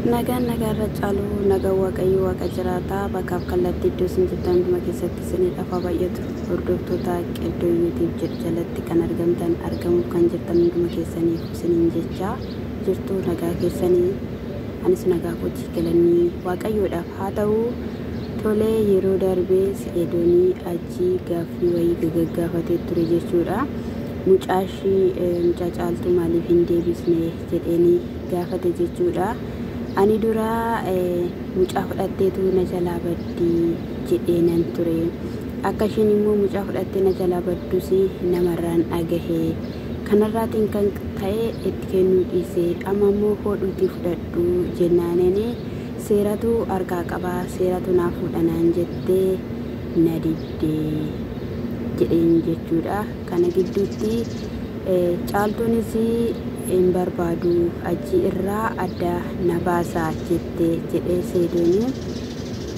Nagaan nagaarra caalu nagaa waaqayyo waaqa jiraataa bakkaaf kallattii iddoo isin jirtan hunduma keessatti isinii lafa baay'atu hordoftoota qeddoo YouTube jalatti kan argamuuf kan jirtan hunduma keessaniif isiniin jechaa jirtu nagaa keessanii anis nagaa kooti galanii waaqayyoodhaaf haa ta'u tolee yeroo darbee Seedoonii Ajii gaaffii wayii gaggaafatee ture jechuudha. Mucaa caaltuu maaliif hin deebisne jedheenii gaafate jechuudha. Ani dura mucaa fudhatteetu na jalaa baddi jedheenan ture. Akka isheen immoo mucaa fudhattee na jalaa baddus namarraan dhagahe. Kanarraatiin kan ta'e itti kennuu dhiise. Amma immoo hodhuutii fudhadhu jennaananii seeratu harkaa qabaa seeratu naaf fudhanaan jettee na diddee jedheen jechuudha. Kana gidduutti caaltuunis hin barbaadu Ajii irraa adda na baasaa jedhee Seedoonii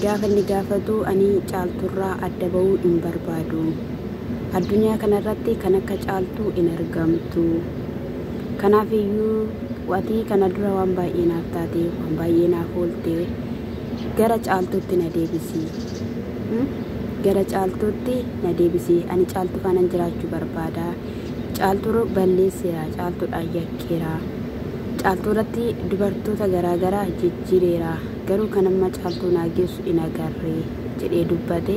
gaafa inni gaafatu ani caaltuurraa adda bahuu hin barbaadu. Addunyaa kanarratti kan akka caaltuu hin argamtu. Kanaafiyyuu watii kana dura waan baay'ee naaf taate waan baay'ee naaf oolte gara caaltuutti na deebisi. Gara caaltuutti na deebisi. Ani caaltuu faana jiraachuu barbaada. Caaltuu balleesseera, caaltuudhaan yakkeera. Caaltuurratti dubartoota garaagaraa jijjiireera. Garuu kan amma caaltuu naa geessu hin agarre jedhee dubbate.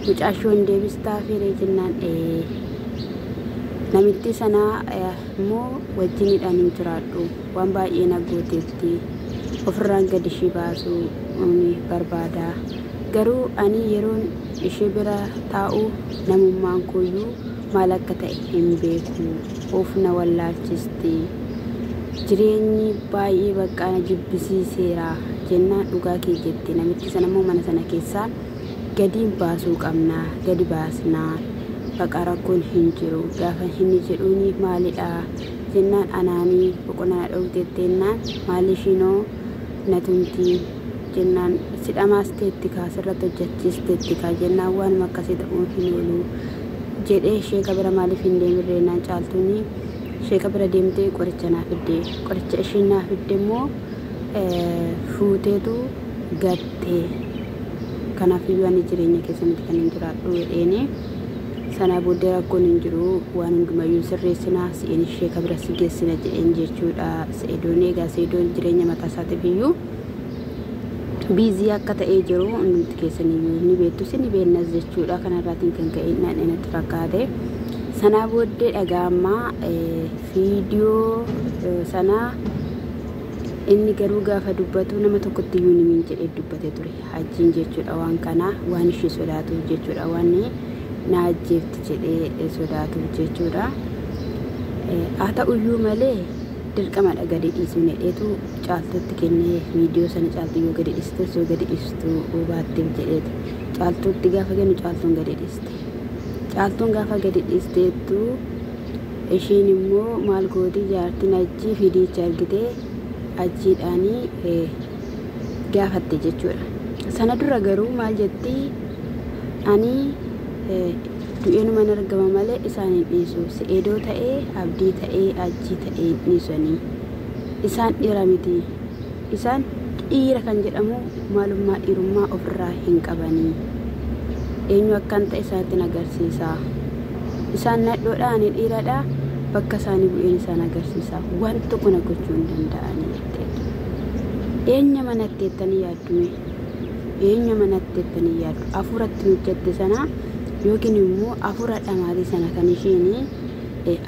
Mucaashoon deebistaa fiiree jennaan namitti sanaa immoo wajjinidhaan hin jiraadhu. Waan baay'ee na gooteetti ofirraan gadi ishee baasuu barbaada. Garuu ani yeroon ishee bira taa'u namummaan kooyyuu maal akka ta'e hin beeku. Of na wallaalchisti. Jireenyi baay'ee bakka na jibbisiiseera jennaan dhugaa kee jette. Namichi sana immoo mana sana keessaa gadi baasuu qabna, gadi baasnaa. Bakka rakkoon hin jiru. Gaafa inni jedhuuni maalidha jennaan anaanii boqonnaa dhowwitettennaan maalishinoo na tumtii jennaan sidhamaas teettikaa sirratti hojjechiisteettikaa jennaan waanuma akkasii ta'uun hin oolu jedhee sheeka bira maaliif hin deemirreenaan caaltuuni sheeka bira deemtee qoricha naa fidde. Qoricha isheen naa fidde immoo fuuteetu gattee. Kanaafiyyuu ani jireenya keessanitti kan hin jiraadhu jedheeni. Sanaa booddee rakkoon hin jiru waan hundumayyuu sirreessinaa si'een sheeka bira si geessina jedheen jechuudha. Seedoon egaa Seedoon jireenya mataa isaatiif iyyuu biizii akka ta'ee jiru hundumti keessaniyyuu ni beektus ni beeknas jechuudha. Kanarraatiin kan ka'e natti fakkaate. Sanaa booddee dhagaammaa viidiyoo sanaa inni garuu gaafa dubbatu nama tokkotti iyyuu nimiin jedhee dubbatee ture. Ajiin jechuudha waan kana waan ishee sodaatu jechuudha waan na ajjeefti jedhee sodaatu jechuudha. Haa ta'uyyuu malee dirqamadha gadi dhiisuu jedheetu caaltuutti kennee viidiyoo sana caaltuu yoo gadi dhiistes yoo gadi dhiistu baatteef jedheetu caaltuutti gaafa kennu caaltuun gadi dhiiste. Caaltuun gaafa gadi dhiisteettu isheen immoo maal gootii jaartiin Ajii fiidicha argitee Ajiidhaanii gaafatte jechuudha. Sana dura garuu maal jetti ani du'eenuma hin argama malee isaan hin dhiisu. Seedoo ta'ee Abdii ta'ee Ajii ta'ee dhiisanii isaan dhiira miti. Isaan dhiira kan jedhamu maalummaa dhiirummaa ofirraa hin qabanii. Eenyu akkan ta'e isaanitti agarsiisa. Isaan nadhoodha ani dhiiradha bakka isaanii bu'een isaan agarsiisa. Wanti kun gochuu hin danda'anii jetteetu. Eenyu manatteettanii yaaddume? Eenyu manatteettanii yaaddu? Afuuratti hojjette sana yookiin immoo afuura dhamaatii sana kan isheen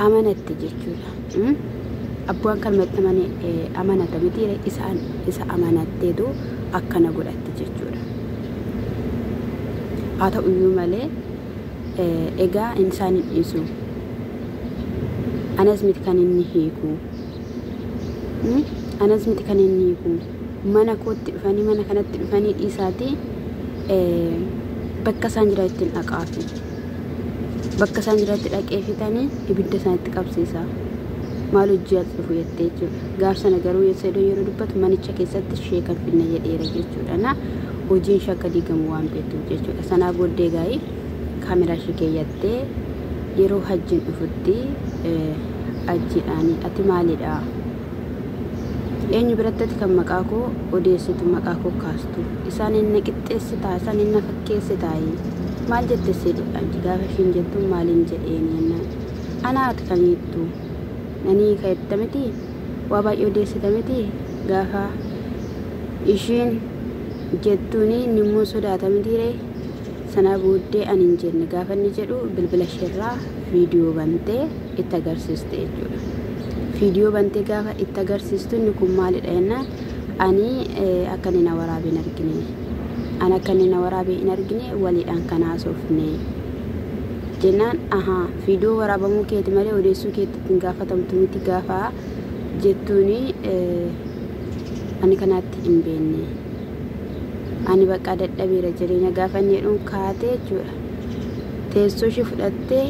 amanatte jechuudha. Abbaan kan maxxanee amanata miti isaan isa amanatteetu akkana godhatte jechuudha. Haa ta'uyyuu malee egaa isaan hin dhiisu. Anas miti kan inni hiiku. Anas miti kan inni hiiku. Mana kootti dhufanii mana kanatti dhufanii dhiisaatii bakka isaan jiraatti dhaqaafi. Bakka isaan jiraatti dhaqee fitanii ibidda isaanitti qabsiisa. Maal hojii as dhufu jettee jechuudha. Gaafsana garuu Seedoon yeroo dubbatu manicha keessatti ishee kan finna jedheera jechuudha. Na hojiin ishee akka diigamu waan beektuuf jechuudha. Sanaa booddee gaa'ii kaameraa ishee keeyyattee yeroo hajjiin dhufutti Ajiidhaanii ati maalidha? eenyu biratti kan maqaa koo odeessitu maqaa koo kaastu isaan inni qixxeessitaa isaan inni fakkeessitaa maal jette sedhaan gaafa ishiin jettu maaliin jedheeni jennaan anaati kamiittu nanii kaayettamiti waa baay'ee odeessitamiti gaafa ishiin jettuuni nimmoo sodaatamitiire sana booddee ani hin jenne gaafa inni jedhu bilbila isheerraa viidiyoo bantee itti agarsiiste jechuudha. Viidiyoo bantee gaafa itti agarsiistu inni kun maalidha jennaan ani akka inni na waraabee hin argine ani akka inni na waraabee hin argine waliidhaan kan haasofne jennaan viidiyoo waraabamuu keeti malee odeessuu keetti hin gaafatamtu miti gaafa jettuuni ani kanaatti hin beenne ani bakka dadhabeera jireenya gaafa inni jedhuun kaatee jechuudha. Teessoo ishee fudhattee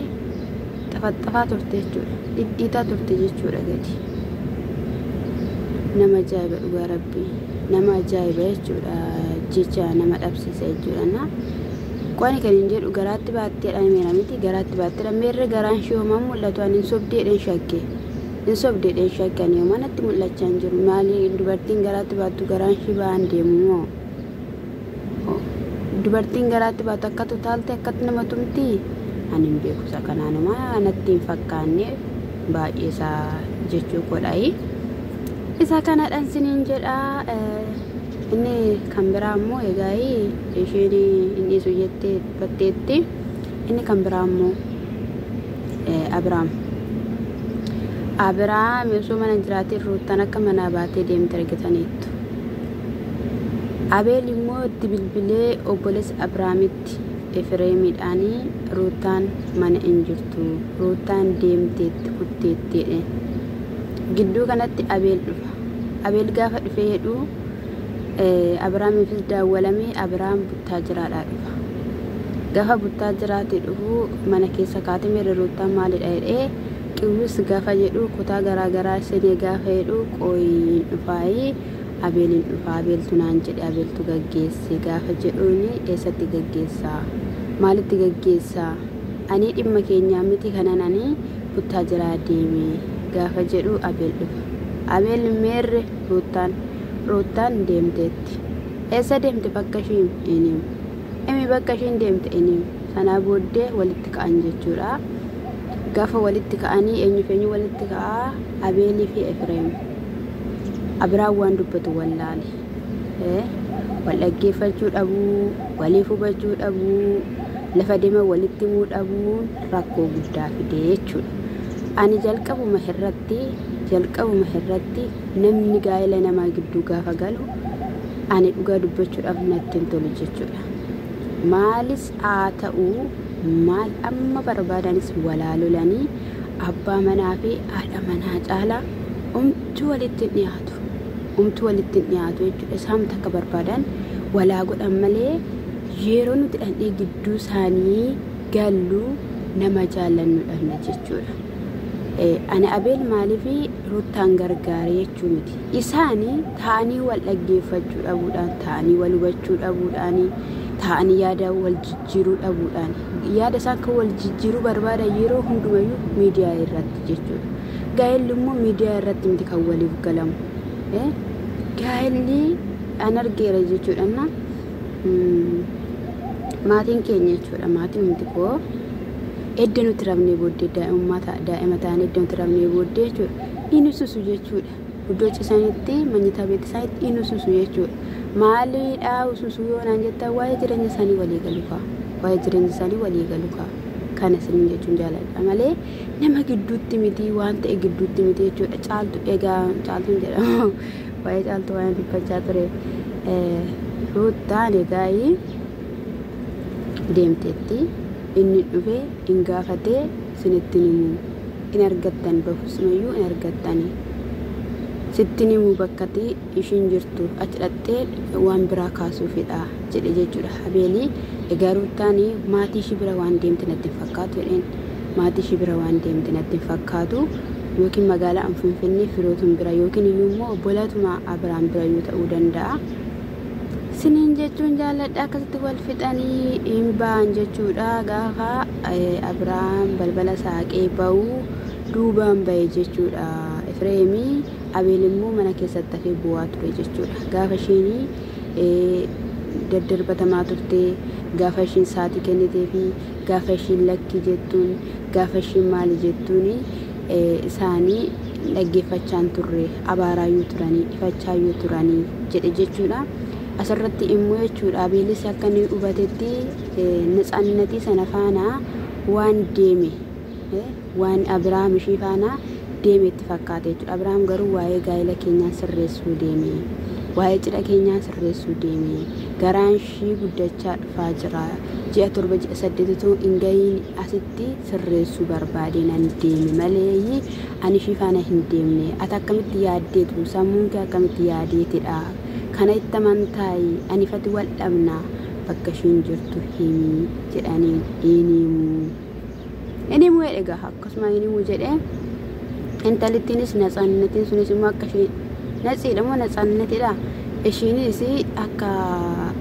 xafaxafaa turte jechuudha. Dhidhiitaa turte jechuudha gadi. Nama ajaa'iba dhugaa rabbii. Nama ajaa'iba jechuudha. Jecha nama dhabsiisa jechuudha. Qooni kan hin jedhu garaatti baatteedhaan meera miti garaatti baatteedhaan meerre garaan ishee homaan mul'atu ani hin sobdeedhaan shakke. Hin sobdeedhaan shakke ani homaan natti mul'achaa hin jiru. Maali dubartiin garaatti baattu garaan ishee ba'aan deemu moo? Dubartiin garaatti baatu akka tutaalte akkatti nama tumti ani hin beeku isa kanaanuma natti hin fakkaanne baay'ee isaa jechuu godhaayi isa kanadhaan siniin jedha inni kan biraa immoo egaa isheen inni isu jettee batteetti inni kan biraa immoo Abiraam osoo mana jiraatee ruutaan akka manaa baatee deemte argitaniittu. Abeel immoo itti bilbilee obboleessa Abiraamitti Efreemiidhaanii ruutaan mana hin jirtu ruutaan deemteetti kutteettiidhe. Gidduu kanatti Abeel dhufa. Abeel gaafa dhufee jedhu Abiraamiifis daawwalamee Abiraam buttaa jiraadhaa dhufa. Gaafa buttaa jiraatee dhufu mana keessa kaatee ruutaan maalidha jedhee qiyus gaafa jedhu kutaa garaagaraa seenee gaafa jedhu qooyin dhufaayii. Abeelin dhufa Abeeltu naan jedhe Abeeltu gaggeesse gaafa jedhuuni eessatti gaggeessaa maalitti gaggeessaa ani dhimma keenyaa miti kanan ani buttaa jiraa deeme gaafa jedhu Abeel dhufa. Abeel meerre ruutaan deemteetti eessa deemte bakka ishiin emi bakka ishiin deemte eniim sanaa booddee walitti ka'an jechuudha. Gaafa walitti ka'anii eenyu walitti ka'aa Abeelii fi Efreem. Abiraan waan dubbatu wallaale wal dhaggeeffachuu dhabuu waliif hubachuu dhabuu lafa deema walitti himuu dhabuu rakkoo guddaa fide jechuudha. Ani jalqabuma irratti namni gaa'ela namaa gidduu gaafa galu ani dhugaa dubbachuudhaaf natti hin tolu jechuudha. Maalis haa ta'uu maal amma barbaadanis walaa lolanii abbaa manaa fi haadha manaa caalaa umtu walitti dhiyaatu jechuudha. Isaan takka barbaadan walaa godhan malee yeroo nuti dhandhee gidduu isaanii gallu nama jaallannu dhabna jechuudha. Ani Abeel maaliifi ruutaan gargaare jechuu miti. Isaanii ta'anii wal dhaggeeffachuu dhabuudhaan ta'anii wal hubachuu dhabuudhaan ta'anii yaada wal jijjiiruu dhabuudhaan yaada isaan kan wal jijjiiruu barbaadan yeroo hundumayyuu miidiyaa irratti jechuudha. Gaa'elli immoo miidiyaa irratti miti kan waliif galamu. Gaa'elli an argeera jechuudha. Maatiin keenya jechuudha. Maatiin miti koo edda nuti rabnee booddee daa'ima ta'an edda nuti rabnee booddee jechuudha. Inni susu jechuudha. Iddoo ciisanitti manyitaa beekti isaaniitti inni susu jechuudha. Maaliidhaa susu yoo naan jettan waa'ee jireenya isaanii walii galu ka'a. Waa'ee jireenya isaanii walii galu ka'a. Kana isin jechuun jaaladha malee nama gidduutti miti waan ta'e gidduutti miti jechuudha. Caaltu egaa caaltuun jedhamu waa'ee caaltu waan dubbachaa ture. Ruutaan egaa deemteetti inni dhufee hin gaafatee isinitti himu in argattan bafusumayyuu in argattanii sitti himu bakkatti ishiin jirtu achi dhattee waan biraa kaasuufidha jedhe jechuudha. Abeelii egaa ruutaan maatii ishii bira waan deemte natti hin fakkaatu jedheen maatii ishii bira waan deemte natti hin fakkaatu yookiin magaalaa Finfinnee firootuma bira yookiin iyyuu immoo obbolaatuma Abiraam bira yoo ta'uu danda'a. Siniin jechuun jaaladha akkasitti wal fixanii hin ba'an jechuudha. Gaafa Abiraam balbala saaqee ba'uu duubaan ba'e jechuudha. Efreemii Abeel immoo mana keessatti hafee bu'aa ture jechuudha. Gaafa ishiin daddarbatamaa turte, gaafa ishiin saatii kennitee fi gaafa ishiin lakki jettuun, gaafa ishiin maali jettuun isaanii dhaggeeffachaan turre, abaaraayyuu turanii, ifachaayyuu turanii jedhe jechuudha. Asirratti immoo jechuudha Abeelis akka inni hubatetti Natsaannatii sana faana waan deeme, waan Abrahaam ishii faana deeme itti fakkaate jechuudha. Abrahaam garuu waa'ee gaa'ela keenyaa sirreessuu deeme, waa'ee cidha keenyaa sirreessuu deeme. Garaan ishii guddachaa dhufaa jira. Ji'a 7 ji'a 8 hin gahiin asitti sirreessuu barbaade nan deeme malee ani ishii faana hin deemne. Ati akkamitti yaaddeetu? Sammuun kee akkamitti yaadeetidha? Kana itti amantaayi ani fati wal dhabna bakka ishiin jirtu himi jedhanii inimuu egaa akkasuma inimuu jedhee intalittiinis Natsaannatiin sunis immoo akka isheen Natsiidha moo Natsaannatidha. Ishiinis akka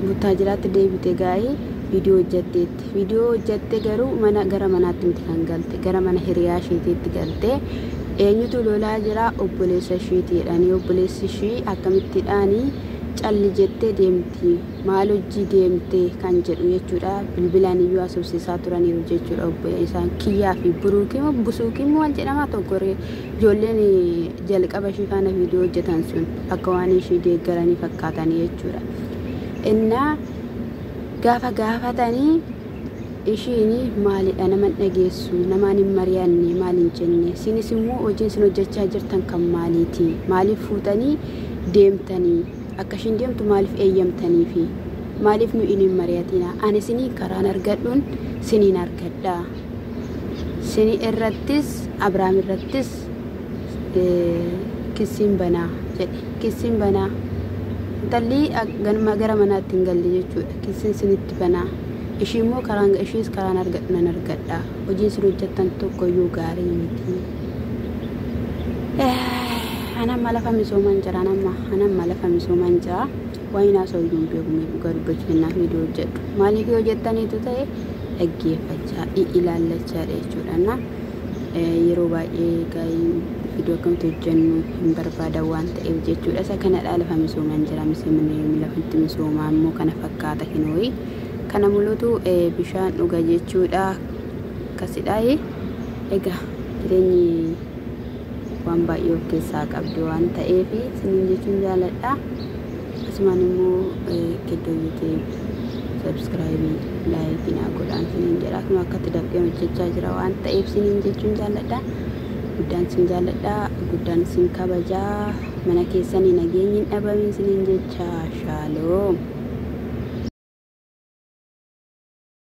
Buttaajiraatti deebite gaa'ii viidiyoo hojjetteetti. Viidiyoo hojjette garuu gara manaatti miti kan galte, gara mana hiriyaa isheetiitti galte. Eenyutu lolaa jira? Obboleessa isheeti jedhanii obboleessi ishii akkamittidhaanii calli jettee deemti, maal hojii deemte kan jedhu jechuudha. Bilbilaan iyyuu asubsiisaa turaniiru jechuudha. Isaan Kiyyaa fi Buruukii moo Busuukii moo wal jedhamaa tokko ijoolleen jalqaba ishii faana viidiyoo hojjetan sun akka waan ishii deeggaranii fakkaatanii jechuudha. Innaa gaafa gaafatanii ishiin maalidha naman dhageessu, namaan hin mari'anne, maal hin jenne, isinis immoo hojiin isin hojjechaa jirtan kan maaliiti? Maaliif fuutanii deemtanii? Akka ishiin deemtu maaliif eeyyamtanii fi maaliif nu hin mari'atina? Ani isinii karaan argadhuun siniin argadha. Sini irrattis Abrahaam irrattis kissiin banaa jedhe. Kissiin banaa intalli gara manaatti hin galle jechuudha. Kissiin sinitti banaa. Ishii immoo ishiis karaan argadhu nan argadha. Hojiin isin hojjettan tokkoyyuu gaarii miti. Anamma lafa misoomaan jira. Anamma lafa misoomaan jira. Waan naasoo iyyuu beekumee dhugaa dubbachuu kennaaf viidiyoo hojjedhu. Maaliif yoo hojjettaniitu ta'e dhaggeeffachaa ilaallachaa jechuudha. Yeroo baay'ee gaa'ii viidiyoo akkamitti hojjennu hin barbaadan waan ta'eef jechuudha. Isa kanadhaa lafa misoomaan jira. Misoomni lafatti misoomaa immoo kana fakkaata hinooyi. Kana mul'atu bishaan dhuga jechuudha. Akkasidhaa egaa jireenyi waan baay'ee of keessaa qabdu waan ta'eef isiniin jechuun jaaladha. Asumaan immoo gidduu YouTube subscribe like na godhaan isiniin jedha. Kun akkatti dafqeen hojjechaa jira waan ta'eef isiniin jechuun jaaladha. Guddaan isin jaaladha, guddaan isin kabajaa. Mana keessanii nageenyi hin dhabamin isiniin jecha shaaloom.